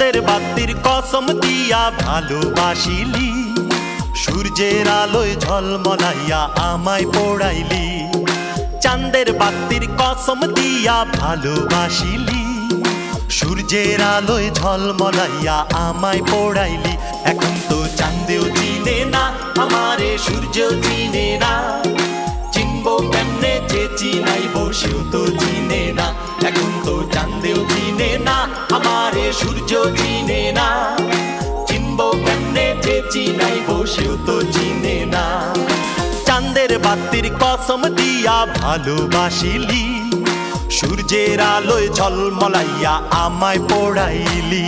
চাঁদের বাতির কসম দিয়া ভালোবাসিলি, সূর্যের আলোয় ঝলমলাইয়া আমায় পোড়াইলি। চাঁদের বাতির কসম দিয়া ভালোবাসিলি, সূর্যের আলোয় ঝলমলাইয়া আমায় পোড়াইলি। এখন তো চাঁদেও চিনে না আমারে, সূর্য চিনে না, চিনবো কেমনে যে চিনাইব সেও তো চিনে না। এখন তো চাঁদেও চিনে না আমারে, সূর্য চিনে না, চিনবো কেমনে যে চিনাইব সেও তো চিনে না। চাঁদের বাতির কসম দিয়া ভালোবাসিলি, সূর্যের আলোয় ঝলমলাইয়া আমায় পোড়াইলি।